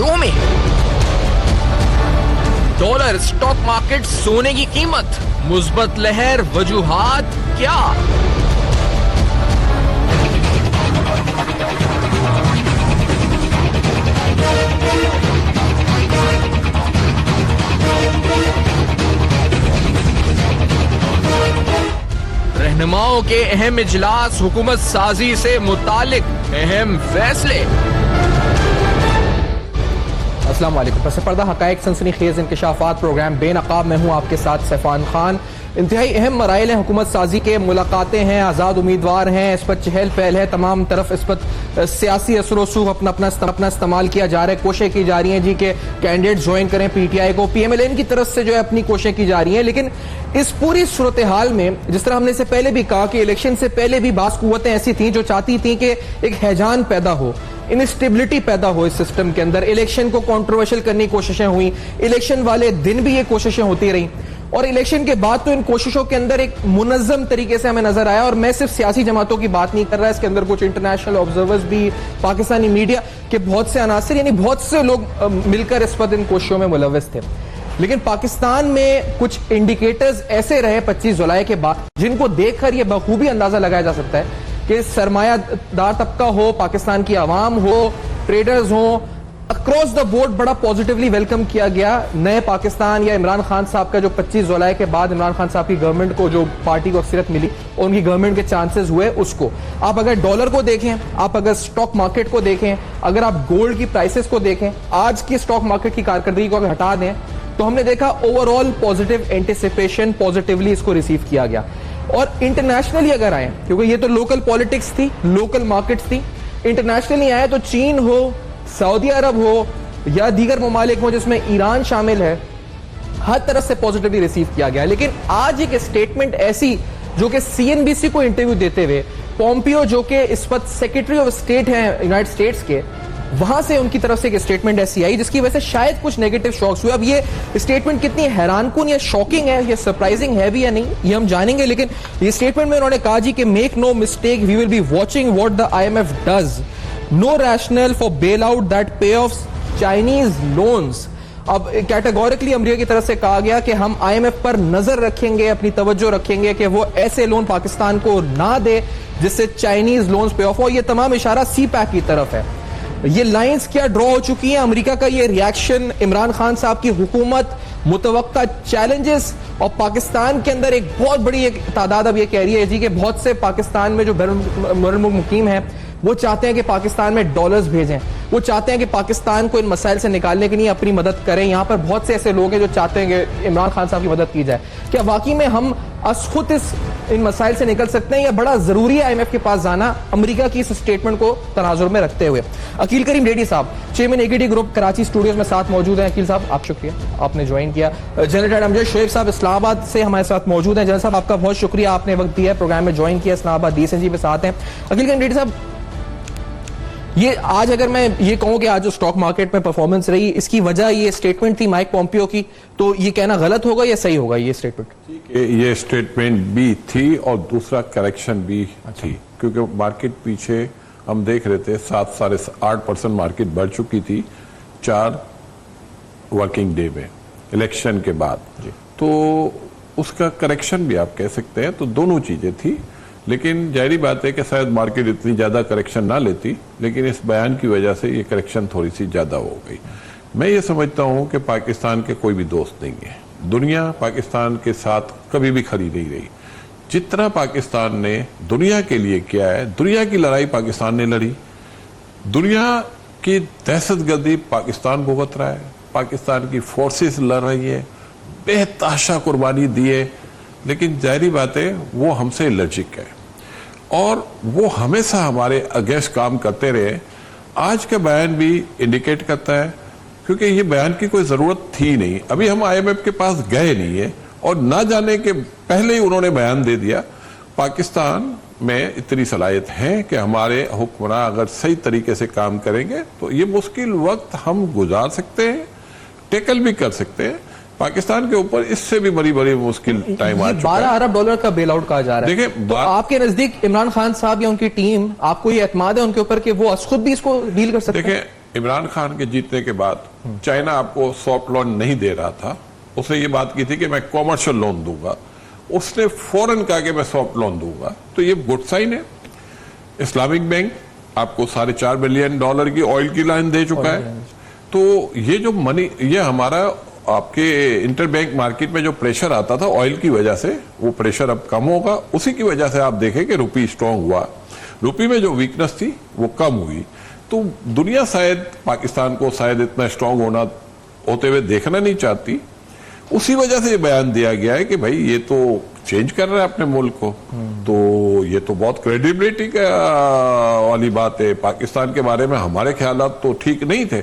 Show में। Dollar, stock market, सोने की कीमत, मुस्बत लहर, वजूहात क्या? रहनुमाओं के अहम इजलास, हुकूमत साजी से मुतालिक अहम फैसले। अस्सलाम वालेकुम। पस पर्दा हकायक सनसनीखेज इंकशाफात प्रोग्राम बेनकाब में हूँ आपके साथ सैफान खान। इंतहाई अहम मराइल हैं हुकूमत साजी के, मुलाकातें हैं, आज़ाद उम्मीदवार हैं, इस पर चहल पहल है, तमाम तरफ इस पर सियासी असर वसूख अपना इस्तेमाल किया जा रहा है। कोशिशें की जा रही हैं जी के कैंडिडेट ज्वाइन करें PTI को, PMLN की तरफ से जो है अपनी कोशिशें की जा रही हैं। लेकिन इस पूरी सूरत हाल में, जिस तरह हमने इससे पहले भी कहा कि इलेक्शन से पहले भी बास कुव्वतें ऐसी थीं जो चाहती थी कि एक हैजान पैदा हो, इनस्टेबिलिटी पैदा हो इस सिस्टम के अंदर। इलेक्शन को कंट्रोवर्शियल करने की कोशिशें हुई, इलेक्शन वाले दिन भी ये कोशिशें होती रही, और इलेक्शन के बाद तो इन कोशिशों के अंदर एक मुनज़्ज़म तरीके से हमें नजर आया। और मैं सिर्फ सियासी जमातों की बात नहीं कर रहा, इसके अंदर कुछ इंटरनेशनल ऑब्जर्वर्स भी, पाकिस्तानी मीडिया के बहुत से अनासर, यानी बहुत से लोग मिलकर इस पर इन कोशिशों में मुलव्वस थे। लेकिन पाकिस्तान में कुछ इंडिकेटर्स ऐसे रहे 25 जुलाई के बाद जिनको देखकर यह बखूबी अंदाजा लगाया जा सकता है कि सरमायादार तबका हो, पाकिस्तान की आवाम हो, ट्रेडर्स हो, अक्रॉस द बोर्ड बड़ा पॉजिटिवली वेलकम किया गया नए पाकिस्तान या इमरान खान साहब का जो 25 जुलाई के बाद इमरान खान साहब की गवर्नमेंट को जो पार्टी को अक्सरियत मिली और उनकी गवर्नमेंट के चांसेस हुए उसको। आप अगर डॉलर को देखें, आप अगर स्टॉक मार्केट को देखें, अगर आप गोल्ड की प्राइसेस को देखें, आज की स्टॉक मार्केट की कारकर्दगी को अगर हटा दें तो हमने देखा ओवरऑल पॉजिटिव एंटिसिपेशन, पॉजिटिवली इसको रिसीव किया गया। और इंटरनेशनली अगर आए, क्योंकि ये तो लोकल पॉलिटिक्स थी, लोकल मार्केट्स थी, इंटरनेशनली आए तो चीन हो, सऊदी अरब हो या दीगर ममालिक हो जिसमें ईरान शामिल है, हर तरफ से पॉजिटिवली रिसीव किया गया। लेकिन आज एक स्टेटमेंट ऐसी जो कि CNBC को इंटरव्यू देते हुए पोम्पियो, जो कि इस वक्त सेक्रेटरी ऑफ स्टेट हैं यूनाइटेड स्टेट्स के, वहां से उनकी तरफ से एक स्टेटमेंट ऐसी आई जिसकी वजह से शायद कुछ नेगेटिव शॉक्स हुए। अब ये स्टेटमेंट कितनी हैरानकुन या शॉकिंग है या सरप्राइजिंग है भी या नहीं, ये हम जानेंगे। लेकिन ये स्टेटमेंट में उन्होंने कहा जी कि make no mistake, we will be watching what the IMF does, no rational for bail out that pay off Chinese loans. अब कैटेगोरिकली अमेरिका की तरफ से कहा गया कि हम IMF पर नजर रखेंगे, अपनी तवज्जो रखेंगे कि वो ऐसे लोन पाकिस्तान को ना दे जिससे चाइनीज लोन्स पे ऑफ हो। ये तमाम इशारा CPEC की तरफ है। ये लाइंस क्या ड्रॉ हो चुकी हैं, अमेरिका का ये रिएक्शन, इमरान खान साहब की हुकूमत, मुतवक्का चैलेंजेस, और पाकिस्तान के अंदर एक बहुत बड़ी एक तादाद अब ये कह रही है जी कि बहुत से पाकिस्तान में जो बैरून मुकीम है वो चाहते हैं कि पाकिस्तान में डॉलर्स भेजें, वो चाहते हैं कि पाकिस्तान को इन मसाइल से निकालने के लिए अपनी मदद करें। यहाँ पर बहुत से ऐसे लोग हैं जो चाहते हैं कि इमरान खान साहब की मदद की जाए। क्या वाकई में हम खुद इन मसाइल से निकल सकते हैं या बड़ा जरूरी है IMF के पास जाना, अमेरिका की इस स्टेटमेंट को तनाजुर में रखते हुए? अकील करीम रेड्डी साहब, chairman AKT group Karachi studios में साथ मौजूद हैं। अकील साहब, आप शुक्रिया, आपने ज्वाइन किया। जनरल अमजद शोएब साहब इस्लामाबाद से हमारे साथ मौजूद हैं। जनरल साहब, आपका बहुत शुक्रिया, आपने वक्त दिया, प्रोग्राम में ज्वाइन किया। इस्लामाबाद DSNG पे साथ हैं। अकील करीम रेड्डी साहब, ये आज अगर मैं ये कहूं कि आज जो स्टॉक मार्केट में परफॉर्मेंस रही, इसकी वजह ये स्टेटमेंट थी माइक पोम्पियो की, तो ये कहना गलत होगा या सही होगा ये स्टेटमेंट? ये स्टेटमेंट भी थी और दूसरा करेक्शन भी थी, क्योंकि मार्केट पीछे हम देख रहे थे 7-8% मार्केट बढ़ चुकी थी 4 वर्किंग डे में इलेक्शन के बाद, तो उसका करेक्शन भी आप कह सकते हैं। तो दोनों चीजें थी, लेकिन जाहिर बात है कि शायद मार्केट इतनी ज्यादा करेक्शन ना लेती, लेकिन इस बयान की वजह से ये करेक्शन थोड़ी सी ज्यादा हो गई। मैं ये समझता हूं कि पाकिस्तान के कोई भी दोस्त नहीं है, दुनिया पाकिस्तान के साथ कभी भी खड़ी नहीं रही। जितना पाकिस्तान ने दुनिया के लिए किया है, दुनिया की लड़ाई पाकिस्तान ने लड़ी, दुनिया की दहशतगर्दी पाकिस्तान भुगत रहा है, पाकिस्तान की फोर्सेस लड़ रही है, बेतहाशा कुर्बानी दी है, लेकिन जाहिर बात है वो हमसे एलर्जिक है और वो हमेशा हमारे अगेंस्ट काम करते रहे। आज का बयान भी इंडिकेट करता है, क्योंकि ये बयान की कोई जरूरत थी नहीं, अभी हम IMF के पास गए नहीं है और ना जाने के पहले ही उन्होंने बयान दे दिया। पाकिस्तान में इतनी सलाहियत है कि हमारे हुक्मरान अगर सही तरीके से काम करेंगे तो ये मुश्किल वक्त हम गुजार सकते हैं, टैकल भी कर सकते हैं। पाकिस्तान के ऊपर इससे भी बड़ी बड़ी मुश्किल टाइम आ चुका है। 12 अरब डॉलर का बेल आउट कहा जा रहा है। देखिए, तो आपके नजदीक इमरान खान साहब या उनकी टीम, आपको ये एतमाद है उनके ऊपर कि वो खुद भी इसको डील कर सकते हैं? देखिए, इमरान खान के जीतने के बाद चाइना आपको सॉफ्ट लोन नहीं दे रहा था, उसने ये बात की थी कि मैं कॉमर्शियल लोन दूंगा, उसने फौरन कहा कि मैं सॉफ्ट लोन दूंगा, तो ये गुड साइन है। इस्लामिक बैंक आपको $4.5 बिलियन की ऑयल की लाइन दे चुका है। तो ये जो मनी, ये हमारा आपके इंटर बैंक मार्केट में जो प्रेशर आता था ऑयल की वजह से, वो प्रेशर अब कम होगा। उसी की वजह से आप देखें कि रुपी स्ट्रांग हुआ, रुपी में जो वीकनेस थी वो कम हुई। तो दुनिया शायद पाकिस्तान को शायद इतना स्ट्रांग होते हुए देखना नहीं चाहती, उसी वजह से ये बयान दिया गया है कि भाई ये तो चेंज कर रहा है अपने मुल्क को। तो ये तो बहुत क्रेडिबिलिटी का वाली बात है। पाकिस्तान के बारे में हमारे ख्यालात तो ठीक नहीं थे,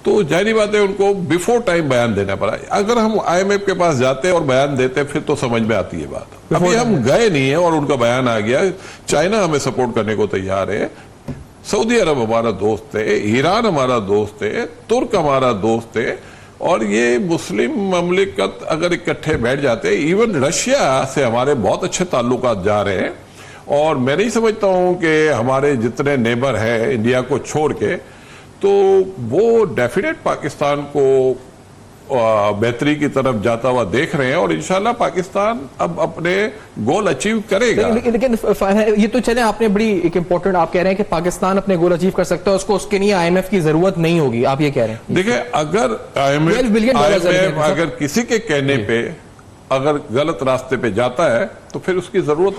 तो जाहिर बात है उनको बिफोर टाइम बयान देना पड़ा। अगर हम IMF के पास जाते और बयान देते फिर तो समझ में आती है बात। अभी हम गए नहीं है और उनका बयान आ गया। चाइना हमें सपोर्ट करने को तैयार है, सऊदी अरब हमारा दोस्त है, ईरान हमारा दोस्त है, तुर्क हमारा दोस्त है, और ये मुस्लिम ममलिकत अगर इकट्ठे बैठ जाते हैं, इवन रशिया से हमारे बहुत अच्छे ताल्लुकात जा रहे हैं। और मैं नहीं समझता हूं कि हमारे जितने नेबर हैं इंडिया को छोड़ के, तो वो डेफिनेट पाकिस्तान को बेहतरी की तरफ जाता हुआ देख रहे हैं, और इंशाल्लाह पाकिस्तान अब अपने गोल अचीव करेगा। लेकिन ये तो चले, आपने बड़ी एक इंपॉर्टेंट, आप कह रहे हैं कि पाकिस्तान अपने गोल अचीव कर सकता है, उसको उसके लिए IMF की जरूरत नहीं होगी, आप ये कह रहे हैं? देखिए, अगर IMF अगर किसी के कहने पे अगर गलत रास्ते पे जाता है तो फिर उसकी जरूरत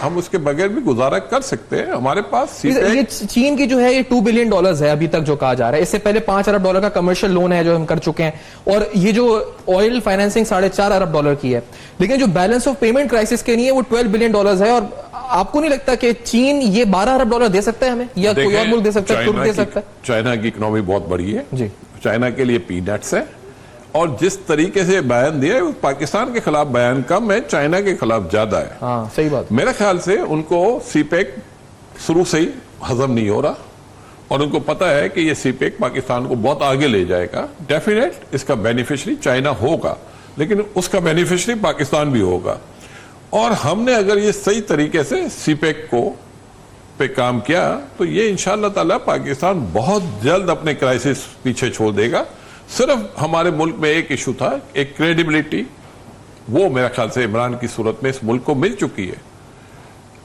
हम उसके बगैर भी गुजारा कर सकते हैं। हमारे पास ये चीन की जो है ये $2 बिलियन है अभी तक जो कहा जा रहा है। इससे पहले $5 अरब का कमर्शियल लोन है जो हम कर चुके हैं, और ये जो ऑयल फाइनेंसिंग $4.5 अरब की है। लेकिन जो बैलेंस ऑफ पेमेंट क्राइसिस के लिए वो $12 बिलियन है। और आपको नहीं लगता कि चीन ये $12 अरब दे सकता है हमें, या कोई और मुल्क दे सकता है, तुर्क दे सकता है? चाइना की इकोनॉमी बहुत बड़ी है जी, चाइना के लिए पीनट्स है। और जिस तरीके से बयान दिया है, पाकिस्तान के खिलाफ बयान कम है, चाइना के खिलाफ ज्यादा है। हाँ, सही बात। मेरे ख्याल से उनको सीपेक शुरू से ही हजम नहीं हो रहा, और उनको पता है कि ये सीपेक पाकिस्तान को बहुत आगे ले जाएगा। डेफिनेट इसका बेनिफिशियरी चाइना होगा, लेकिन उसका बेनिफिशियरी पाकिस्तान भी होगा। और हमने अगर ये सही तरीके से सीपेक को पे काम किया तो ये इंशाअल्लाह ताला पाकिस्तान बहुत जल्द अपने क्राइसिस पीछे छोड़ देगा। सिर्फ हमारे मुल्क में एक इशू था, एक क्रेडिबिलिटी, वो मेरे ख्याल से इमरान की सूरत में इस मुल्क को मिल चुकी है,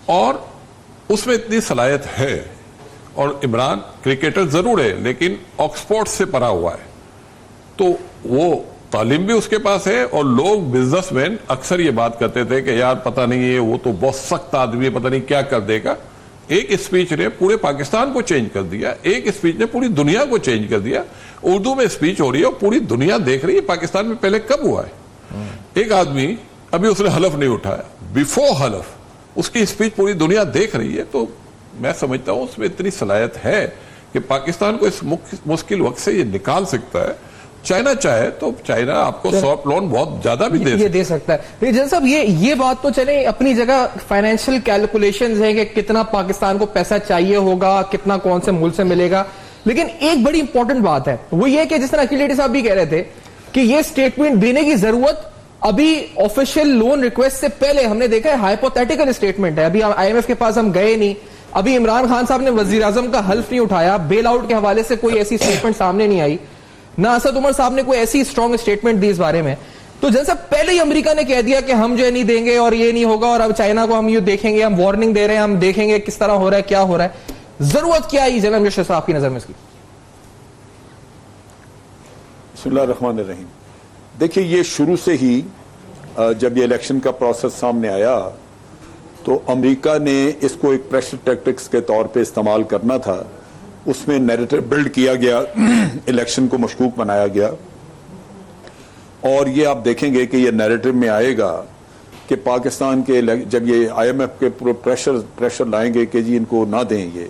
और उसमें इतनी सलाहियत है। और इमरान क्रिकेटर जरूर है, लेकिन ऑक्सफोर्ड से पढ़ा हुआ है, तो वो तालीम भी उसके पास है। और लोग, बिजनेसमैन अक्सर ये बात करते थे कि यार पता नहीं है, वो तो बहुत सख्त आदमी है, पता नहीं क्या कर देगा। एक स्पीच ने पूरे पाकिस्तान को चेंज कर दिया, एक स्पीच ने पूरी दुनिया को चेंज कर दिया। उर्दू में स्पीच हो रही है और पूरी दुनिया देख रही है। पाकिस्तान में पहले कब हुआ है? एक आदमी, अभी उसने हलफ नहीं उठाया, बिफोर हलफ उसकी स्पीच पूरी दुनिया देख रही है। तो मैं समझता हूं उसमें इतनी सलाहियत है कि पाकिस्तान को इस मुश्किल वक्त से ये निकाल सकता है। चाइना चाहे तो चाइना आपको सॉफ्ट लोन बहुत ज्यादा भी दे सकता है। लेकिन साहब ये बात तो चले अपनी जगह, फाइनेंशियल कैलकुलेशंस है कि कितना पाकिस्तान को पैसा चाहिए होगा, कितना कौन से मुल्क से मिलेगा। लेकिन एक बड़ी इंपॉर्टेंट बात है, वो ये कि जिस तरह अखिल रेड्डी साहब भी कह रहे थे कि ये स्टेटमेंट देने की जरूरत अभी ऑफिशियल लोन रिक्वेस्ट से पहले, हमने देखा है हाइपोथेटिकल स्टेटमेंट है। अभी IMF के पास हम गए नहीं, अभी इमरान खान साहब ने वजीर आजम का हल्फ नहीं उठाया, बेल आउट के हवाले से कोई ऐसी स्टेटमेंट सामने नहीं आई, ना असद उमर साहब ने कोई ऐसी स्ट्रॉन्ग स्टेटमेंट दी इस बारे में। तो जैसा पहले ही अमेरिका ने कह दिया कि हम जो है नहीं देंगे और ये नहीं होगा, और अब चाइना को हम ये देखेंगे, हम वार्निंग दे रहे हैं, हम देखेंगे किस तरह हो रहा है, क्या हो रहा है। जरूरत क्या है जनाब जशीर साहब की नजर में इसकी? बिस्मिल्लाहिर्रहमानिर्रहीम। देखिए, ये शुरू से ही जब ये इलेक्शन का प्रोसेस सामने आया तो अमेरिका ने इसको एक प्रेशर टैक्टिक्स के तौर पे इस्तेमाल करना था। उसमें नैरेटिव बिल्ड किया गया, इलेक्शन को मशकूक बनाया गया, और ये आप देखेंगे कि ये नैरेटिव में आएगा कि पाकिस्तान के जब ये IMF के पूरे प्रेशर लाएंगे कि जी इनको ना दें, ये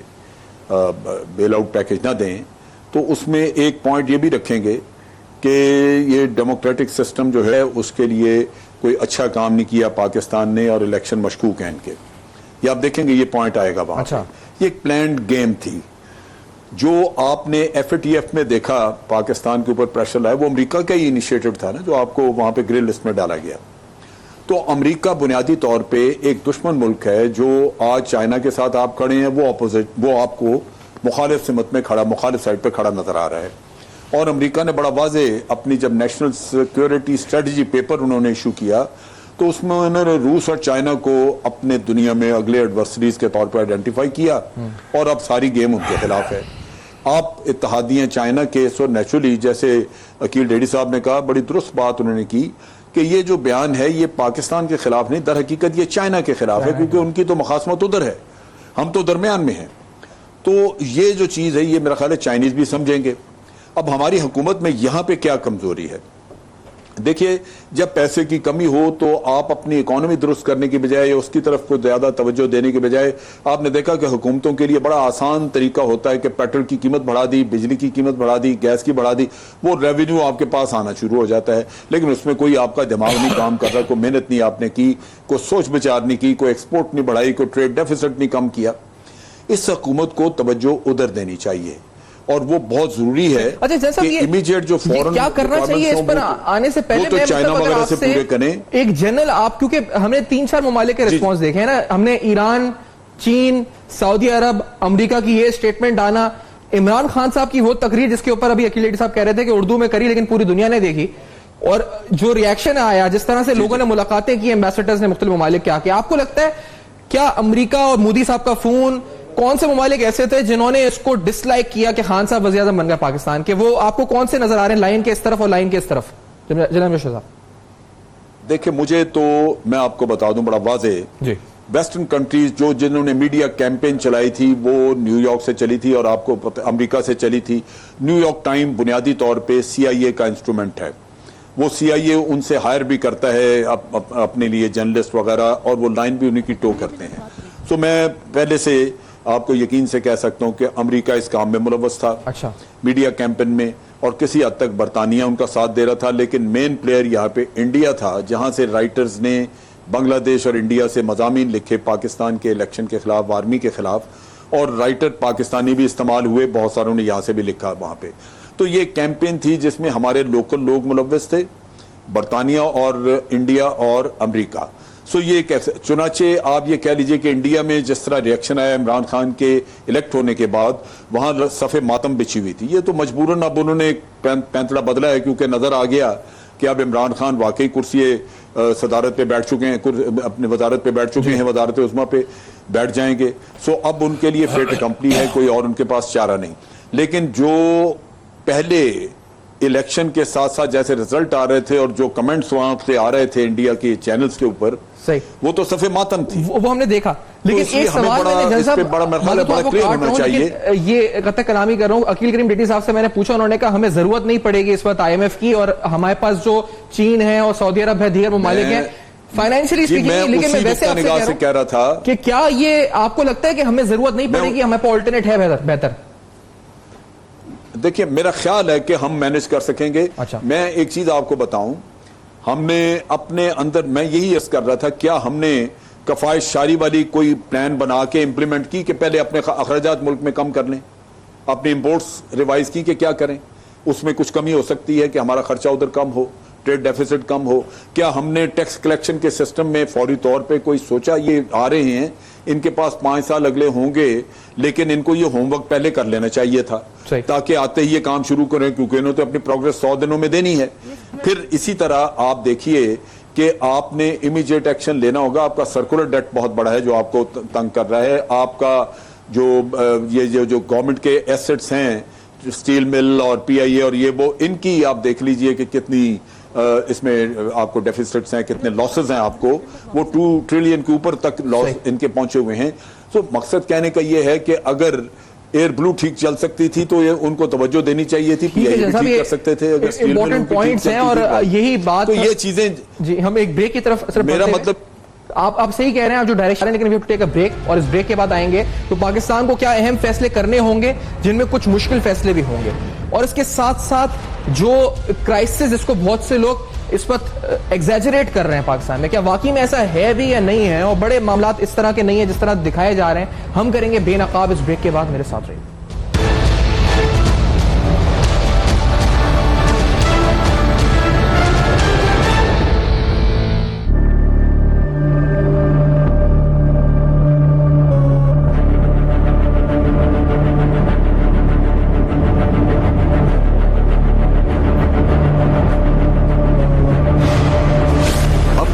बेल आउट पैकेज ना दें, तो उसमें एक पॉइंट ये भी रखेंगे कि ये डेमोक्रेटिक सिस्टम जो है उसके लिए कोई अच्छा काम नहीं किया पाकिस्तान ने और इलेक्शन मशकूक हैं इनके। ये आप देखेंगे ये पॉइंट आएगा वहां। अच्छा। ये एक प्लान्ड गेम थी। जो आपने FATF में देखा पाकिस्तान के ऊपर प्रेशर लाया, वो अमेरिका का ही इनिशिएटिव था ना, जो आपको वहां पे ग्रे लिस्ट में डाला गया। तो अमेरिका बुनियादी तौर पे एक दुश्मन मुल्क है। जो आज चाइना के साथ आप खड़े हैं, वो अपोजिट, वो आपको मुखालिफ सिमत में खड़ा, मुखालिफ साइड पे खड़ा नजर आ रहा है। और अमेरिका ने बड़ा वाजे अपनी जब नेशनल सिक्योरिटी स्ट्रेटजी पेपर उन्होंने इशू किया तो उसमें उन्होंने रूस और चाइना को अपने दुनिया में अगले एडवर्सरीज के तौर पर आइडेंटिफाई किया और अब सारी गेम उनके खिलाफ है। आप इत्तेहादियां चाइना के सो नेचुरली, जैसे अकील डेडी साहब ने कहा, बड़ी दुरुस्त बात उन्होंने की कि ये जो बयान है ये पाकिस्तान के खिलाफ नहीं, दर हकीकत ये चाइना के खिलाफ है, क्योंकि उनकी तो मुखासमत उधर है, हम तो दरमियान में हैं। तो ये जो चीज़ है ये मेरा ख्याल है चाइनीज भी समझेंगे। अब हमारी हुकूमत में यहाँ पे क्या कमजोरी है? देखिए, जब पैसे की कमी हो तो आप अपनी इकोनॉमी दुरुस्त करने की बजाय या उसकी तरफ को ज्यादा तवज्जो देने के बजाय आपने देखा कि हुकूमतों के लिए बड़ा आसान तरीका होता है कि पेट्रोल की कीमत बढ़ा दी, बिजली की कीमत बढ़ा दी, गैस की बढ़ा दी, वो रेवेन्यू आपके पास आना शुरू हो जाता है। लेकिन उसमें कोई आपका दिमाग नहीं काम कर रहा, कोई मेहनत नहीं आपने की, कोई सोच विचार नहीं की, कोई एक्सपोर्ट नहीं बढ़ाई, कोई ट्रेड डेफिसिट नहीं कम किया। इस हुकूमत को तवज्जो उधर देनी चाहिए और वो बहुत जरूरी है। अच्छा जैसा कि इमीडिएट जो फॉरेन क्या करना चाहिए इस पर आने से पहले तो चाइना वगैरह से पूरे करें। एक जनरल आप, क्योंकि हमने 3-4 ममालिक के रिस्पॉन्स देखे हैं ना, हमने ईरान, चीन, सऊदी अरब, अमेरिका की ये स्टेटमेंट आना, इमरान खान साहब की वो तकरीर जिसके ऊपर अभी अकील डेडी साहब कह रहे थे कि उर्दू में करी लेकिन पूरी दुनिया ने देखी, और जो रिएक्शन आया, जिस तरह से लोगों ने मुलाकातें की, एम्बेसडर्स ने मुख्तलिफ ममालिक के आके, आपको लगता है क्या अमेरिका और मोदी साहब का फोन, कौन से ममालिक ऐसे थे जिन्होंने इसको डिसलाइक किया कि खान साहब वज़ीर आज़म बन गए पाकिस्तान के? वो आपको कौन से नजर आ रहे हैं, लाइन के इस तरफ और लाइन के इस तरफ? जनाब साहब देखिए, मुझे तो मैं आपको बता दूं बड़ा वाजे जी, वेस्टर्न कंट्रीज जो जिन्होंने मीडिया कैंपेन चलाई थी वो न्यूयॉर्क से चली थी और आपको अमेरिका से चली थी। न्यूयॉर्क टाइम बुनियादी तौर पे CIA का इंस्ट्रूमेंट है, वो CIA उनसे हायर भी करता है अपने लिए जर्नलिस्ट वगैरह, और वो लाइन भी उन्हीं की टो करते हैं। तो मैं पहले से आपको यकीन से कह सकता हूं कि अमेरिका इस काम में मुलव्वस था। अच्छा, मीडिया कैंपेन में, और किसी हद तक बरतानिया उनका साथ दे रहा था, लेकिन मेन प्लेयर यहाँ पे इंडिया था, जहां से राइटर्स ने बांग्लादेश और इंडिया से मज़ामीन लिखे पाकिस्तान के इलेक्शन के खिलाफ, आर्मी के खिलाफ, और राइटर पाकिस्तानी भी इस्तेमाल हुए, बहुत सारों ने यहाँ से भी लिखा वहां पे। तो ये कैंपेन थी जिसमें हमारे लोकल लोग मुलव्वस थे, बरतानिया और इंडिया और अमेरिका। सो ये कैसे, चुनाचे आप ये कह लीजिए कि इंडिया में जिस तरह रिएक्शन आया इमरान खान के इलेक्ट होने के बाद, वहां सफ़े मातम बिछी हुई थी। ये तो मजबूरन अब उन्होंने पैंतड़ा बदला है, क्योंकि नजर आ गया कि अब इमरान खान वाकई कुर्सी सदारत पे बैठ चुके हैं, अपने वजारत पे बैठ चुके हैं, वजारत उस्मा पे बैठ जाएंगे। सो अब उनके लिए फेट कंपनी है, कोई और उनके पास चारा नहीं। लेकिन जो पहले इलेक्शन के साथ साथ जैसे रिजल्ट आ रहे थे और जो कमेंट्स वहां से आ रहे थे इंडिया के चैनल्स के ऊपर, सही, वो तो सफ़े मातम थी, वो हमने देखा। लेकिन तो एक सवाल मैंने जज साहब बड़ा क्लियर होना चाहिए, ये कतई कलामी कर रहा हूं, अकील करीम डेडी साहब से मैंने पूछा, उन्होंने कहा हमें जरूरत नहीं पड़ेगी इस वक्त IMF की, और हमारे पास जो चीन है और सऊदी अरब है, दीगर ममालिक हैं फाइनेंशियली स्पीकिंग। लेकिन मैं वैसे आपसे कह रहा था कि क्या ये आपको लगता है कि हमें जरूरत नहीं पड़ेगी, हमें पर ऑल्टरनेट है बेहतर? देखिए, मेरा ख्याल है कि हम मैनेज कर सकेंगे। अच्छा। मैं एक चीज आपको बताऊं, हमने अपने अंदर, मैं यही अर्ज कर रहा था, क्या हमने कफायश शारी वाली कोई प्लान बना के इंप्लीमेंट की कि पहले अपने अखराजात मुल्क में कम कर लें, अपने इंपोर्ट्स रिवाइज की कि क्या करें, उसमें कुछ कमी हो सकती है कि हमारा खर्चा उधर कम हो, ट्रेड डेफिसिट कम हो? क्या हमने टैक्स कलेक्शन के सिस्टम में फौरी तौर पे कोई सोचा? ये आ रहे हैं, इनके पास 5 साल अगले होंगे, लेकिन इनको ये होमवर्क पहले कर लेना चाहिए था, ताकि आते ही ये काम शुरू करें, क्योंकि इन्होंने तो अपनी प्रोग्रेस 100 दिनों में देनी है। फिर इसी तरह आप देखिए कि आपने इमीडिएट एक्शन लेना होगा। आपका सर्कुलर डेट बहुत बड़ा है जो आपको तंग कर रहा है। आपका जो गवर्नमेंट के एसेट्स हैं, स्टील मिल और PIA और ये वो, इनकी आप देख लीजिए कि कितनी इसमें आपको डेफिसिट्स हैं, कितने लॉसेस हैं आपको, वो 2 ट्रिलियन के ऊपर तक लॉस इनके पहुंचे हुए हैं। तो मकसद कहने का ये है कि अगर एयर ब्लू ठीक चल सकती थी तो ये उनको तवज्जो देनी चाहिए थी, PIA भी ठीक कर सकते थे। अगर इंपॉर्टेंट पॉइंट्स हैं और यही बात, तो ये चीजें जी, हम एक ब्रेक की तरफ, मेरा मतलब आप सही कह रहे हैं, आप जो डायरेक्शन है, लेकिन we have to take a break, और इस ब्रेक के बाद आएंगे तो पाकिस्तान को क्या अहम फैसले करने होंगे, जिनमें कुछ मुश्किल फैसले भी होंगे, और इसके साथ साथ जो क्राइसिस जिसको बहुत से लोग इस वक्त एग्जैजरेट कर रहे हैं पाकिस्तान में, क्या वाकई में ऐसा है भी या नहीं है, और बड़े मामलात इस तरह के नहीं है जिस तरह दिखाए जा रहे हैं, हम करेंगे बेनकाब इस ब्रेक के बाद। मेरे साथ रहिए।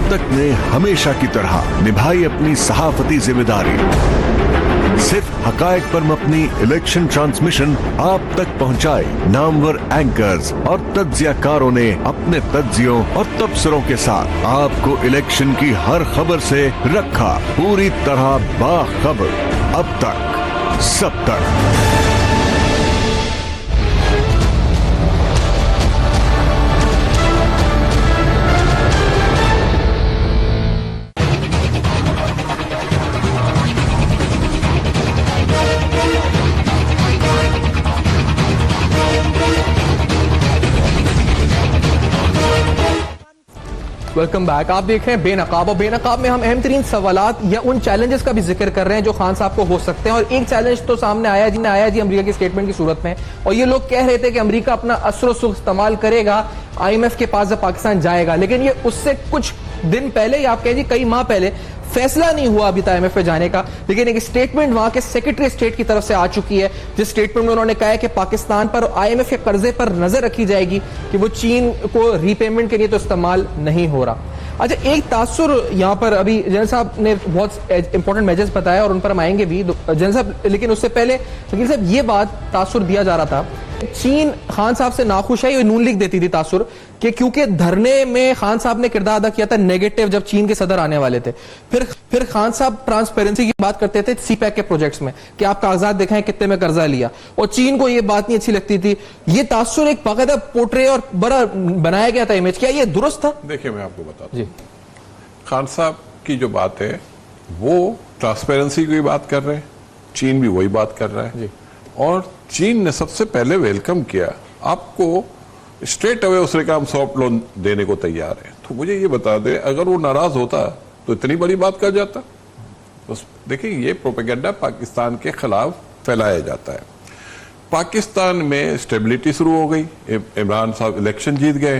तक ने हमेशा की तरह निभाई अपनी सहाफती जिम्मेदारी। सिर्फ हकायक पर मबनी इलेक्शन ट्रांसमिशन आप तक पहुंचाए। नामवर एंकर्स और तज्जियाकारों ने अपने तज्जियों और तबसरों के साथ आपको इलेक्शन की हर खबर से रखा पूरी तरह बाखबर। अब तक सब तक। Welcome back. आप देख रहे हैं बेनकाब, और बेनकाब में हम अहम तरीन सवालात या उन चैलेंजेस का भी जिक्र कर रहे हैं जो खान साहब को हो सकते हैं। और एक चैलेंज तो सामने आया जी अमेरिका की स्टेटमेंट की सूरत में, और ये लोग कह रहे थे कि अमेरिका अपना असर सुख इस्तेमाल करेगा, IMF के पास जब पाकिस्तान जाएगा। लेकिन ये उससे कुछ दिन पहले, या आप कह जी कई माह पहले, फैसला नहीं हुआ अभी IMF पे जाने का, लेकिन एक स्टेटमेंट वहां के सेक्रेटरी स्टेट की तरफ से आ चुकी है, जिस स्टेटमेंट में उन्होंने कहा है कि पाकिस्तान पर IMF के कर्जे पर नजर रखी जाएगी कि वो चीन को रीपेमेंट के लिए तो इस्तेमाल नहीं हो रहा। अच्छा, एक तासुर यहाँ पर अभी जनरल साहब ने बहुत इंपॉर्टेंट मेजर्स बताया और उन पर हम आएंगे भी जनरल साहब, लेकिन उससे पहले वकील साहब ये बात तासुर दिया जा रहा था, चीन खान साहब से नाखुश है, ये नून लीग देती थी तासुर कि क्योंकि धरने में खान साहब ने किरदार अदा किया था नेगेटिव जब चीन के सदर आने वाले थे। फिर खान साहब ट्रांसपेरेंसी की बात करते थे CPEC के प्रोजेक्ट्स में कि आप कागजात दिखाएं कितने में कर्जा लिया, और चीन को ये बात नहीं अच्छी लगती थी। ये तासुर एक बाकायदा पोर्ट्रे और बड़ा बनाया गया था इमेज, क्या ये दुरुस्त था? देखिए, मैं आपको बताता हूं, खान साहब की जो बात है वो ट्रांसपेरेंसी की बात कर रहे हैं, चीन भी वही बात कर रहा है, और चीन ने सबसे पहले वेलकम किया आपको, स्ट्रेट अवे उसने कहा हम सॉफ्ट लोन देने को तैयार है। तो मुझे ये बता दे, अगर वो नाराज होता तो इतनी बड़ी बात कर जाता? तो देखिए, ये प्रोपेगेंडा पाकिस्तान के खिलाफ फैलाया जाता है। पाकिस्तान में स्टेबिलिटी शुरू हो गई, इमरान साहब इलेक्शन जीत गए,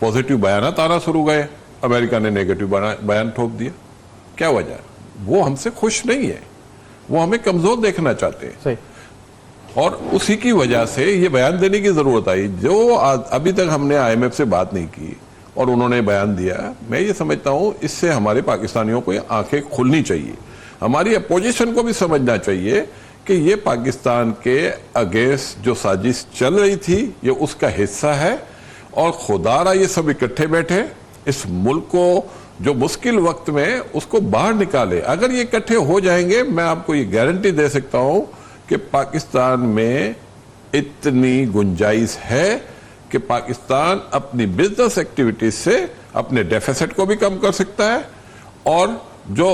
पॉजिटिव बयानात आना शुरू गए, अमेरिका ने नेगेटिव बयान ठोक दिया। क्या वजह? वो हमसे खुश नहीं है, वो हमें कमजोर देखना चाहते हैं। सही। और उसी की वजह से ये बयान देने की जरूरत आई। जो अभी तक हमने IMF से बात नहीं की और उन्होंने बयान दिया, मैं ये समझता हूं इससे हमारे पाकिस्तानियों को आंखें खुलनी चाहिए, हमारी अपोजिशन को भी समझना चाहिए कि ये पाकिस्तान के अगेंस्ट जो साजिश चल रही थी ये उसका हिस्सा है, और खुदारा ये सब इकट्ठे बैठे इस मुल्क को जो मुश्किल वक्त में उसको बाहर निकाले। अगर ये इकट्ठे हो जाएंगे, मैं आपको ये गारंटी दे सकता हूं कि पाकिस्तान में इतनी गुंजाइश है कि पाकिस्तान अपनी बिजनेस एक्टिविटीज से अपने डेफिसिट को भी कम कर सकता है, और जो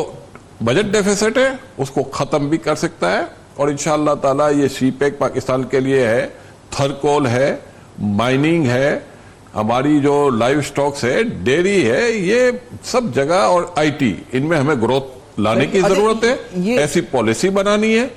बजट डेफिसिट है उसको खत्म भी कर सकता है। और इंशाअल्लाह ताला ये CPEC पाकिस्तान के लिए है, थर्कोल है, माइनिंग है, हमारी जो लाइव स्टॉक्स है, डेयरी है, ये सब जगह, और IT, इनमें हमें ग्रोथ लाने की जरूरत है, ऐसी पॉलिसी बनानी है।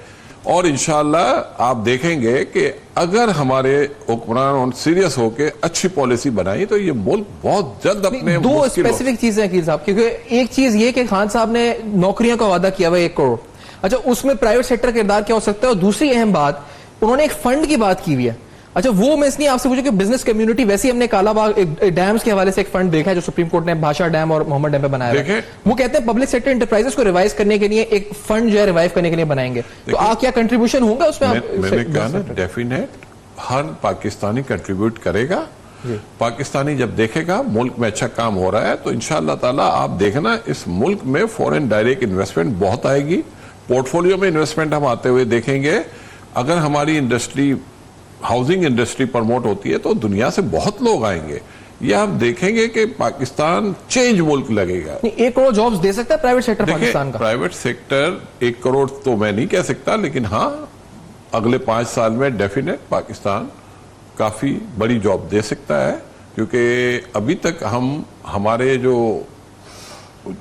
और इंशाअल्लाह आप देखेंगे कि अगर हमारे हुक्मरान सीरियस होकर अच्छी पॉलिसी बनाई तो ये मुल्क बहुत जल्द अपने दो स्पेसिफिक चीजें हैं साहब, क्योंकि एक चीज ये कि खान साहब ने नौकरियों का वादा किया हुआ 1 करोड़, अच्छा उसमें प्राइवेट सेक्टर किरदार क्या हो सकता है? और दूसरी अहम बात, उन्होंने एक फंड की बात की हुई है। अच्छा, वो मैं इसलिए आपसे पूछूं कि बिजनेस कम्युनिटी, वैसे ही हमने कालाबाग डैम्स के हवाले से एक फंड देखा है जो सुप्रीम कोर्ट ने भाषा डैम और मोहम्मद डैम पे बनाया है। वो कहते हैं पब्लिक सेक्टर एंटरप्राइजेस को रिवाइज करने के लिए एक फंड जो है रिवाइव करने के लिए बनाएंगे, तो आप क्या कंट्रीब्यूशन होगा उसमें? मैंने कहा ना, डेफिनेट हर पाकिस्तानी कंट्रीब्यूट करेगा। पाकिस्तानी जब देखेगा मुल्क में अच्छा काम हो रहा है तो इंशाअल्लाह ताला आप देखना इस मुल्क में फॉरेन डायरेक्ट इन्वेस्टमेंट बहुत आएगी, पोर्टफोलियो में इन्वेस्टमेंट हम आते हुए देखेंगे। अगर हमारी इंडस्ट्री, हाउसिंग इंडस्ट्री प्रमोट होती है तो दुनिया से बहुत लोग आएंगे। ये आप देखेंगे कि पाकिस्तान चेंज मुल्क लगेगा। 1 करोड़ जॉब्स दे सकता है प्राइवेट सेक्टर पाकिस्तान का? प्राइवेट सेक्टर 1 करोड़ तो मैं नहीं कह सकता, लेकिन हाँ अगले 5 साल में डेफिनेट पाकिस्तान काफी बड़ी जॉब दे सकता है, क्योंकि अभी तक हम हमारे जो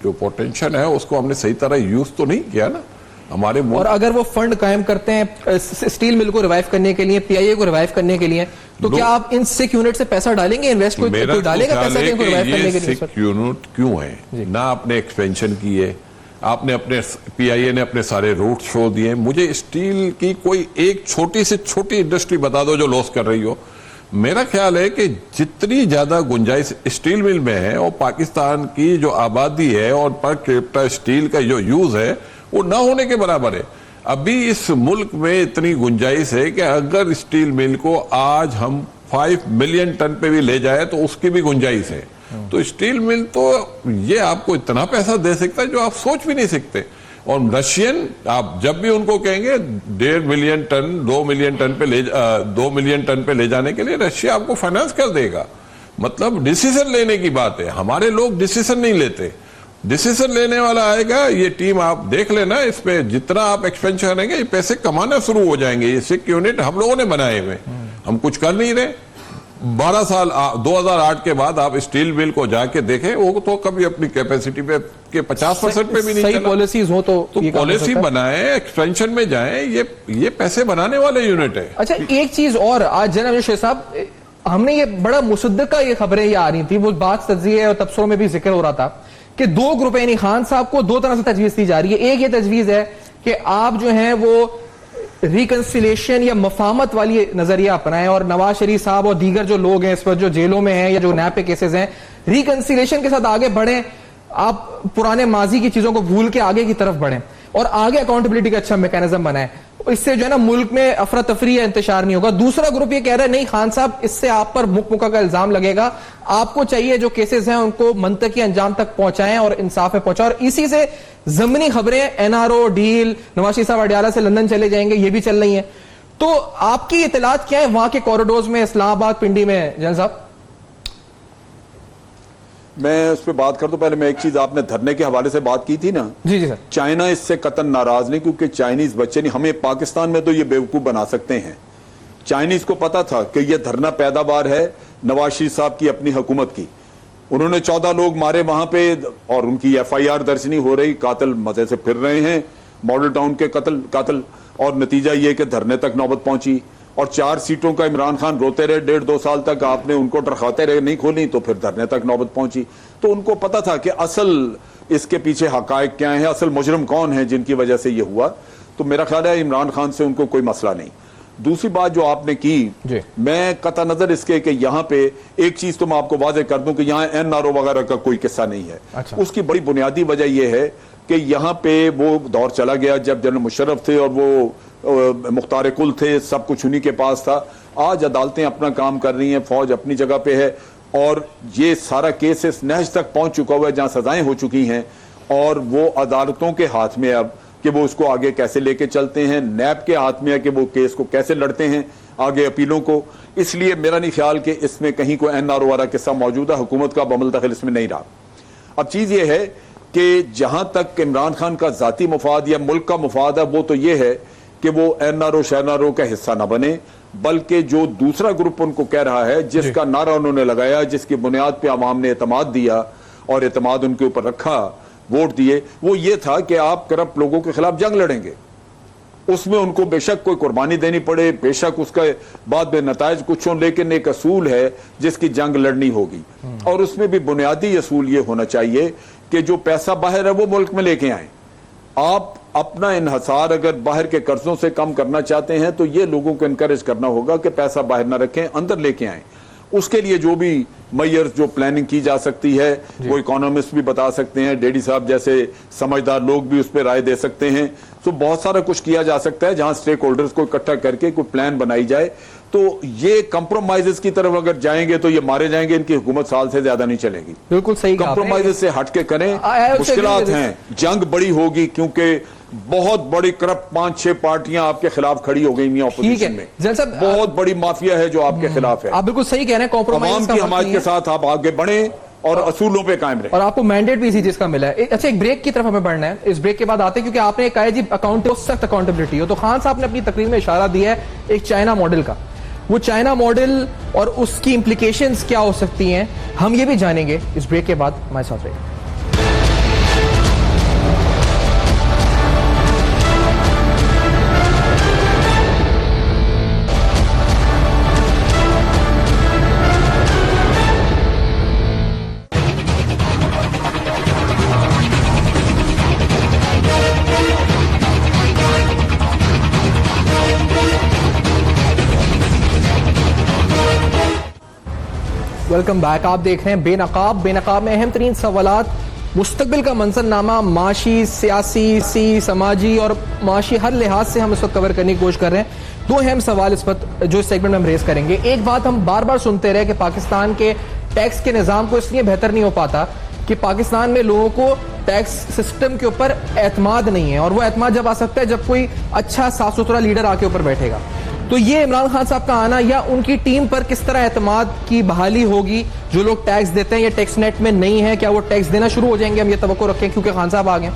पोटेंशियल है उसको हमने सही तरह यूज तो नहीं किया ना हमारे। और अगर वो फंड कायम करते हैं स्टील मिल को रिवाइव करने के लिए, PIA को रिवाइव करने के लिए, तो क्या आप इन 6 यूनिट से पैसा डालेंगे? इन्वेस्ट कोई डालेगा पैसा इनको रिवाइव करने के लिए? 6 यूनिट क्यों है ना? आपने एक्सपेंशन की है, आपने अपने PIA ने अपने सारे रूट शो दिए। मुझे स्टील की कोई एक छोटी से छोटी इंडस्ट्री बता दो जो लॉस कर रही हो। मेरा ख्याल है कि जितनी ज्यादा गुंजाइश स्टील मिल में है और पाकिस्तान की जो आबादी है और पर कैपिटा स्टील का जो यूज है वो ना होने के बराबर है। अभी इस मुल्क में इतनी गुंजाइश है कि अगर स्टील मिल को आज हम 5 मिलियन टन पे भी ले जाए तो उसकी भी गुंजाइश है। तो स्टील मिल तो ये आपको इतना पैसा दे सकता है जो आप सोच भी नहीं सकते। और रशियन आप जब भी उनको कहेंगे 1.5 मिलियन टन 2 मिलियन टन पे 2 मिलियन टन पे ले जाने के लिए रशिया आपको फाइनेंस कर देगा। मतलब डिसीजन लेने की बात है, हमारे लोग डिसीजन नहीं लेते। डिसीजन लेने वाला आएगा, ये टीम आप देख लेना, इस पे जितना आप एक्सपेंशन करेंगे ये पैसे कमाना शुरू हो जाएंगे। ये 6 यूनिट हम लोगों ने बनाए हुए, हम कुछ कर नहीं रहे। 12 साल 2008 के बाद आप स्टील मिल को जाके देखें, वो तो कभी अपनी कैपेसिटी पे के 50% पे भी नहीं सही पॉलिसीज हो तो पॉलिसी बनाए, एक्सपेंशन में जाए, ये पैसे बनाने वाले यूनिट है। अच्छा, एक चीज और, आज जनाब शेख साहब, हमने ये बड़ा मुसद्दका ये खबरें ये आ रही थी, वो बात तज्जिये और तबसरों में भी जिक्र हो रहा था कि 2 ग्रुप यानी खान साहब को 2 तरह से तजवीज दी जा रही है। एक ये तजवीज है कि आप जो है वो रिकंसिलेशन या मफामत वाली नजरिया अपनाएं और नवाज शरीफ साहब और दीगर जो लोग हैं इस पर जो जेलों में हैं या जो नैब पे केसेस हैं, रिकंसिलेशन के साथ आगे बढ़ें, आप पुराने माजी की चीजों को भूल के आगे की तरफ बढ़ें और आगे अकाउंटेबिलिटी का अच्छा मैकेनिज्म बनाएं। इससे जो है ना मुल्क में अफरा तफरी या इंतशार नहीं होगा। दूसरा ग्रुप ये कह रहा है नहीं खान साहब, इससे आप पर मुक्का का इल्जाम लगेगा, आपको चाहिए जो केसेस हैं उनको मंतकी अंजाम तक पहुंचाएं और इंसाफ में पहुंचाएं। और इसी से जमीनी खबरें एनआरओ डील, नवाज शरीफ साहब अडियाला से लंदन चले जाएंगे, ये भी चल रही हैं। तो आपकी इतलात क्या है वहां के कॉरिडोर्स में, इस्लामाबाद, पिंडी में? जन साहब, मैं उस पर बात कर दूं, पहले मैं एक चीज, आपने धरने के हवाले से बात की थी ना। जी सर। चाइना इससे कतन नाराज नहीं, क्योंकि चाइनीज बच्चे नहीं, हमें पाकिस्तान में तो ये बेवकूफ बना सकते हैं। चाइनीज को पता था कि ये धरना पैदावार है नवाज शरीफ साहब की अपनी हुकूमत की। उन्होंने 14 लोग मारे वहां पे और उनकी FIR दर्ज नहीं हो रही, कातिल मजे से फिर रहे हैं, मॉडल टाउन के कातिल। और नतीजा ये कि धरने तक नौबत पहुंची और 4 सीटों का इमरान खान रोते रहे 1.5-2 साल तक, आपने उनको डरखाते रहे, नहीं खोली, तो फिर धरने तक नौबत पहुंची। तो उनको पता था कि असल इसके पीछे हकायक क्या है, असल मुजरिम कौन है जिनकी वजह से ये हुआ। तो मेरा ख्याल है इमरान खान से उनको कोई मसला नहीं। दूसरी बात जो आपने की, मैं कता नजर इसके कि यहाँ पे एक चीज तो मैं आपको वाजे कर दूं कि यहाँ NRO वगैरह का कोई किस्सा नहीं है। अच्छा। उसकी बड़ी बुनियादी वजह यह है कि यहाँ पे वो दौर चला गया जब जनरल मुशर्रफ थे और वो मुख्तार कुल थे, सब कुछ उन्हीं के पास था। आज अदालतें अपना काम कर रही हैं, फौज अपनी जगह पे है और ये सारा केस इस नहज तक पहुंच चुका हुआ है जहां सजाएं हो चुकी हैं और वो अदालतों के हाथ में अब कि वो उसको आगे कैसे लेके चलते हैं, नैब के हाथ में है कि वो केस को कैसे लड़ते हैं आगे अपीलों को। इसलिए मेरा नहीं ख्याल कि इसमें कहीं कोई NRO वाला किस्सा मौजूदा हुकूमत का बमल दखल इसमें नहीं रहा। अब चीज ये है कि जहां तक इमरान खान का जाती मुफाद या मुल्क का मुफाद है, वो तो ये है कि वो NRO शहनारो का हिस्सा ना बने, बल्कि जो दूसरा ग्रुप उनको कह रहा है, जिसका नारा उन्होंने लगाया, जिसकी बुनियाद पे आवाम ने एतमाद दिया और एतमाद उनके ऊपर रखा, वोट दिए, वो ये था कि आप करप्ट लोगों के खिलाफ जंग लड़ेंगे। उसमें उनको बेशक कोई कुर्बानी देनी पड़े, बेशक उसका बाद में नतायज कुछ हो, लेकिन एक असूल है जिसकी जंग लड़नी होगी। और उसमें भी बुनियादी असूल ये होना चाहिए कि जो पैसा बाहर है वो मुल्क में लेके आए। आप अपना इन्हसार अगर बाहर के कर्जों से कम करना चाहते हैं तो ये लोगों को इनकरेज करना होगा कि पैसा बाहर ना रखें, अंदर लेके आए। उसके लिए जो भी मैयर्स जो प्लानिंग की जा सकती है वो इकोनॉमिस्ट भी बता सकते हैं, डेडी साहब जैसे समझदार लोग भी उस पर राय दे सकते हैं। तो बहुत सारा कुछ किया जा सकता है जहां स्टेक होल्डर्स को इकट्ठा करके कोई प्लान बनाई जाए। तो ये कंप्रोमाइजेस की तरफ अगर जाएंगे तो ये मारे जाएंगे, इनकी हुकूमत साल से ज्यादा नहीं चलेगी। बिल्कुल सही, कंप्रोमाइजेस से हटके करें, मुश्किलात हैं, जंग बड़ी होगी क्योंकि बहुत बड़ी करप्ट 5-6 पार्टियां आपके खिलाफ खड़ी हो गई ऑपोजिशन में। बहुत बड़ी माफिया है जो आपके खिलाफ है। आप बिल्कुल सही कह रहे हैं, कॉम्प्रोमाइज की हमायत के साथ आप आगे बढ़े और असूलों पे कायम रहे। और आपको मैंडेट भी इसी चीज का मिला है। अच्छा, एक ब्रेक की तरफ हमें बढ़ना है, इस ब्रेक के बाद आते हैं क्योंकि आपने कहा जी सख्त अकाउंटेबिलिटी हो। तो खान साहब ने अपनी तकरीर में इशारा दिया है एक चाइना मॉडल का। वो चाइना मॉडल और उसकी इंप्लीकेशंस क्या हो सकती हैं, हम ये भी जानेंगे इस ब्रेक के बाद। हमारे साथ रहिए। Welcome back. आप देख रहे हैं बेनकाब। बेनकाब में अहम तरीन सवालात, मुस्तकबिल का मंजरनामा, माशी, सियासी, समाजी और माशी हर लिहाज से हम इस वक्त कवर करने की कोशिश कर रहे हैं। दो अहम सवाल इस वक्त जो सेगमेंट में हम रेज करेंगे। एक बात हम बार बार सुनते रहे कि पाकिस्तान के टैक्स के निज़ाम को इसलिए बेहतर नहीं हो पाता कि पाकिस्तान में लोगों को टैक्स सिस्टम के ऊपर एतमाद नहीं है, और वो एतमाद जब आ सकता है जब कोई अच्छा साफ सुथरा लीडर आके ऊपर बैठेगा। तो ये इमरान खान साहब का आना या उनकी टीम पर किस तरह एतमाद की बहाली होगी? जो लोग टैक्स देते हैं या टैक्स नेट में नहीं है, क्या वो टैक्स देना शुरू हो जाएंगे? हम ये तवक्को रखें क्योंकि खान साहब आ गए।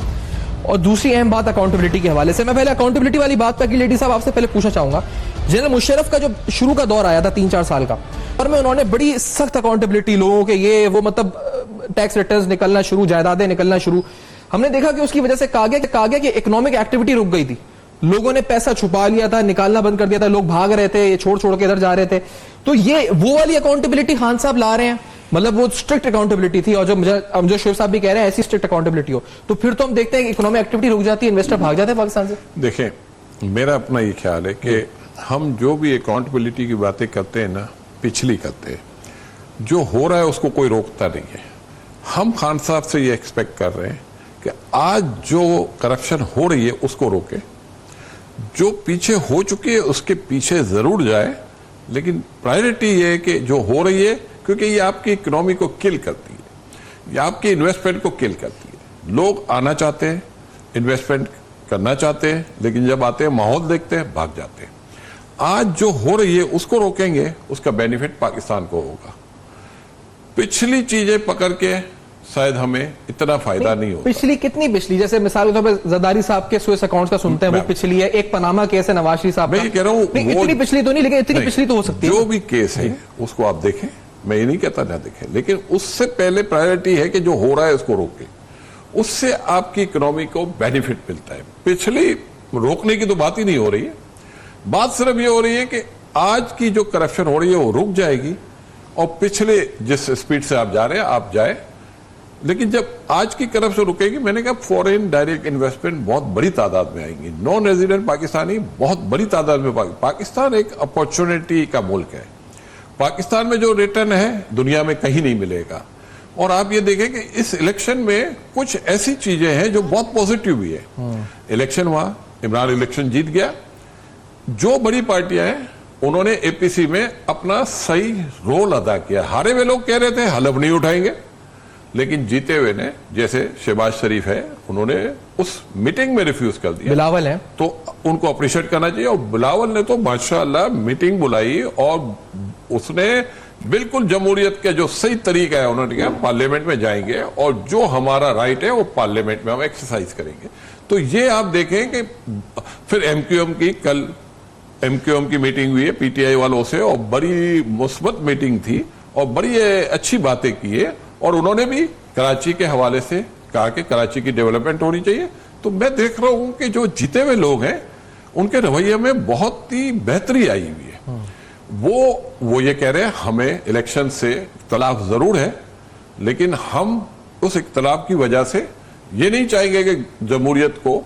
और दूसरी अहम बात अकाउंटेबिलिटी के हवाले से। मैं पहले अकाउंटेबिलिटी वाली बात पर लेडी साहब आपसे पहले पूछना चाहूंगा, जनरल मुशर्रफ का जो शुरू का दौर आया था 3-4 साल का, और में उन्होंने बड़ी सख्त अकाउंटेबिलिटी लोगों के ये वो मतलब टैक्स रिटर्न्स निकलना शुरू, जायदादें निकलना शुरू। हमने देखा कि उसकी वजह से कहा गया कि इकोनॉमिक एक्टिविटी रुक गई थी, लोगों ने पैसा छुपा लिया था, निकालना बंद कर दिया था, लोग भाग रहे थे, ये छोड़ के इधर जा रहे थे। तो ये वो वाली अकाउंटेबिलिटी खान साहब ला रहे हैं, मतलब वो स्ट्रिक्ट अकाउंटेबिलिटी थी, और जो शोएब साहब भी कह रहे हैं ऐसी स्ट्रिक्ट अकाउंटेबिलिटी हो, तो फिर तो हम देखते हैं कि इकोनॉमिक एक्टिविटी रुक जाती है, इन्वेस्टर भाग जाते हैं पाकिस्तान से। देखें, मेरा अपना ये ख्याल है कि हम जो भी अकाउंटेबिलिटी की बातें करते हैं ना, पिछली करते हैं, जो हो रहा है उसको कोई रोकता नहीं है। हम खान साहब से ये एक्सपेक्ट कर रहे हैं कि आज जो करप्शन हो रही है उसको रोके, जो पीछे हो चुकी है उसके पीछे जरूर जाए, लेकिन प्रायोरिटी ये है कि जो हो रही है, क्योंकि ये आपकी इकोनॉमी को किल करती है, ये आपकी इन्वेस्टमेंट को किल करती है। लोग आना चाहते हैं, इन्वेस्टमेंट करना चाहते हैं, लेकिन जब आते हैं माहौल देखते हैं भाग जाते हैं। आज जो हो रही है उसको रोकेंगे, उसका बेनिफिट पाकिस्तान को होगा। पिछली चीजें पकड़ के शायद हमें इतना फायदा नहीं होगा। पिछली कितनी पिछली? जैसे मिसाल के तौर पर जरदारी साहब के स्विस अकाउंट्स का सुनते हैं, वो पिछली है। एक पनामा केस है नवाज शरीफ साहब का। मैं ये कह रहा हूं इतनी पिछली तो नहीं, लेकिन इतनी पिछली तो हो सकती है। जो भी केस है उसको आप देखें, मैं ये नहीं कहता ना देखें, लेकिन उससे पहले प्रायोरिटी है कि जो हो रहा है उसको रोके, उससे आपकी इकोनॉमी को बेनिफिट मिलता है। पिछली रोकने की तो बात ही नहीं हो रही है, बात सिर्फ ये हो रही है कि आज की जो करप्शन हो रही है वो रुक जाएगी, और पिछले जिस स्पीड से आप जा रहे हैं आप जाए, लेकिन जब आज की करप्शन रुकेगी, मैंने कहा फॉरेन डायरेक्ट इन्वेस्टमेंट बहुत बड़ी तादाद में आएंगी, नॉन रेजिडेंट पाकिस्तानी बहुत बड़ी तादाद में। पाकिस्तान एक अपॉर्चुनिटी का मुल्क है, पाकिस्तान में जो रिटर्न है दुनिया में कहीं नहीं मिलेगा। और आप ये देखें कि इस इलेक्शन में कुछ ऐसी चीजें हैं जो बहुत पॉजिटिव भी है। इलेक्शन हुआ, इमरान इलेक्शन जीत गया, जो बड़ी पार्टियां हैं उन्होंने एपीसी में अपना सही रोल अदा किया। हारे हुए लोग कह रहे थे हलफ नहीं उठाएंगे, लेकिन जीते हुए ने, जैसे शहबाज शरीफ है, उन्होंने उस मीटिंग में रिफ्यूज कर दिया। बिलावल है तो उनको अप्रिशिएट करना चाहिए, और बिलावल ने तो माशाअल्लाह मीटिंग बुलाई और उसने बिल्कुल जमहूरियत के जो सही तरीका है उन्होंने कहा पार्लियामेंट में जाएंगे और जो हमारा राइट है वो पार्लियामेंट में हम एक्सरसाइज करेंगे। तो ये आप देखें कि फिर एमक्यूएम की कल एमक्यूएम की मीटिंग हुई है पीटीआई वालों से, और बड़ी मुस्बत मीटिंग थी और बड़ी अच्छी बातें की है, और उन्होंने भी कराची के हवाले से कहा कि कराची की डेवलपमेंट होनी चाहिए। तो मैं देख रहा हूं कि जो जीते हुए लोग हैं उनके रवैये में बहुत ही बेहतरी आई हुई है। वो ये कह रहे हैं हमें इलेक्शन से इख्तलाफ जरूर है, लेकिन हम उस इख्तलाफ की वजह से ये नहीं चाहेंगे कि जमहूरियत को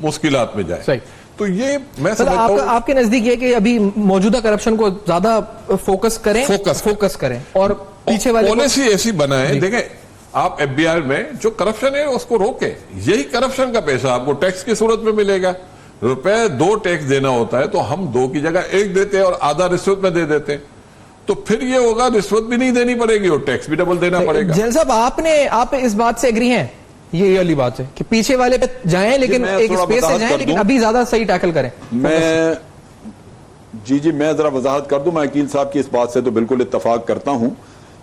मुश्किलात में जाए। सही। तो ये मैं समझता हूं आपके नजदीक ये कि अभी मौजूदा करप्शन को ज्यादा फोकस करें और पीछे वाले पॉलिसी ऐसी बनाए। देखें, आप एफबीआई में जो करप्शन है उसको रोके, यही करप्शन का पैसा आपको टैक्स की सूरत में मिलेगा। रुपए 2 टैक्स देना होता है तो हम 2 की जगह 1 देते हैं और आधा रिश्वत में दे देते हैं, तो फिर ये होगा रिश्वत भी नहीं देनी पड़ेगी और टैक्स भी डबल देना पड़ेगा। जैन साहब, आप इस बात से एग्री हैं? ये वाली बात है कि पीछे वाले पे जाएं, लेकिन एक स्पेस से जाएं, लेकिन अभी ज्यादा सही टैकल करें। मैं जरा वजाहत कर दूं। मैं अकील साहब की इस बात से तो बिल्कुल इत्तफाक करता हूं,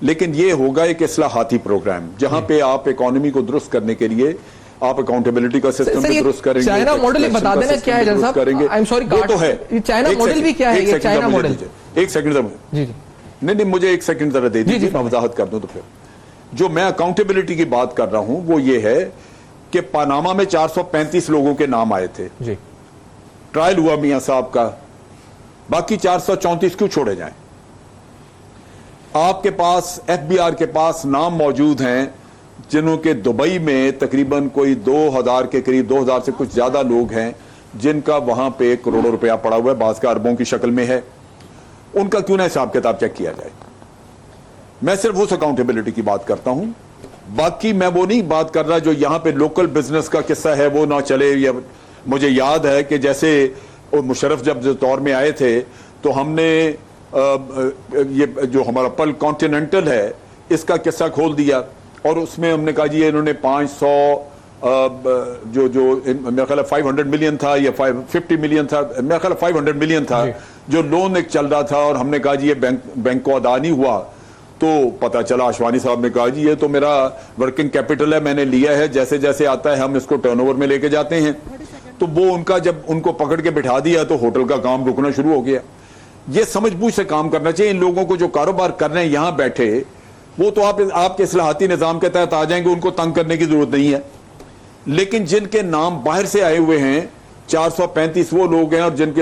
लेकिन ये होगा एक इस्लाहाती प्रोग्राम जहां पे आप इकोनॉमी को दुरुस्त करने के लिए आप अकाउंटेबिलिटी का सिस्टम भी दुरुस्त करेंगे। चाइना मॉडल बता देना क्या है जन साहब? आई एम सॉरी, तो है चाइना मॉडल भी क्या है? ये चाइना मॉडल। एक सेकंड जी नहीं, मुझे एक सेकंड जरा दे दीजिए, मैं वजाहत कर दूं। तो फिर जो मैं अकाउंटेबिलिटी की बात कर रहा हूं वो ये है कि पनामा में 435 लोगों के नाम आए थे जी। ट्रायल हुआ मियां साहब का, बाकी 434 क्यों छोड़े जाएं? आपके पास एफबीआर के पास नाम मौजूद हैं जिन्हों के दुबई में तकरीबन कोई 2000 के करीब, 2000 से कुछ ज्यादा लोग हैं जिनका वहां पे करोड़ों रुपया पड़ा हुआ है, बाज का अरबों की शक्ल में है। उनका क्यों ना हिसाब किताब चेक किया जाए? मैं सिर्फ उस अकाउंटेबिलिटी की बात करता हूं, बाकी मैं वो नहीं बात कर रहा जो यहां पे लोकल बिजनेस का किस्सा है वो ना चले। या मुझे याद है कि जैसे मुशर्रफ जब दौर में आए थे तो हमने ये जो हमारा पल कॉन्टिनेंटल है इसका किस्सा खोल दिया और उसमें हमने कहा जी इन्होंने 500 जो मेरा ख्याल 500 मिलियन था या 50 मिलियन था, मेरा ख्याल 500 मिलियन था जो लोन एक चल रहा था और हमने कहा जी ये बैंक को अदा नहीं हुआ। तो पता चला आशवानी साहब ने कहा जी ये तो मेरा वर्किंग कैपिटल है, मैंने लिया है, जैसे जैसे आता है हम इसको टर्नओवर में लेके जाते हैं। तो वो उनका जब उनको पकड़ के बिठा दिया तो होटल का काम रुकना शुरू हो गया। ये समझबूझ से काम करना चाहिए। इन लोगों को जो कारोबार कर रहे हैं यहां बैठे वो तो आपके इस्लाहाती निजाम के तहत आ जाएंगे, उनको तंग करने की जरूरत नहीं है। लेकिन जिनके नाम बाहर से आए हुए हैं 435 वो लोग हैं और जिनके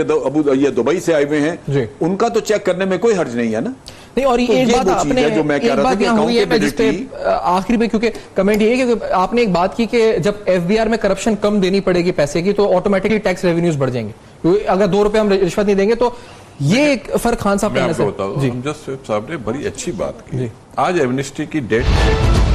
ये दुबई से आए हुए हैं उनका तो चेक करने में कोई हर्ज नहीं है ना। नहीं, और तो एक बात आपने जो मैं कह रहा था कि हुई है जिसपे आखिरी में, क्योंकि कमेंट ये है कि आपने एक बात की कि जब एफबीआर में करप्शन कम देनी पड़ेगी पैसे की तो ऑटोमेटिकली टैक्स रेवेन्यूज बढ़ जाएंगे, क्योंकि अगर 2 रुपए हम रिश्वत नहीं देंगे तो ये एक फर्क खान साहब कहने से जस्टिस साहब ने बड़ी अच्छी बात की। आज एमनेस्टी की डेट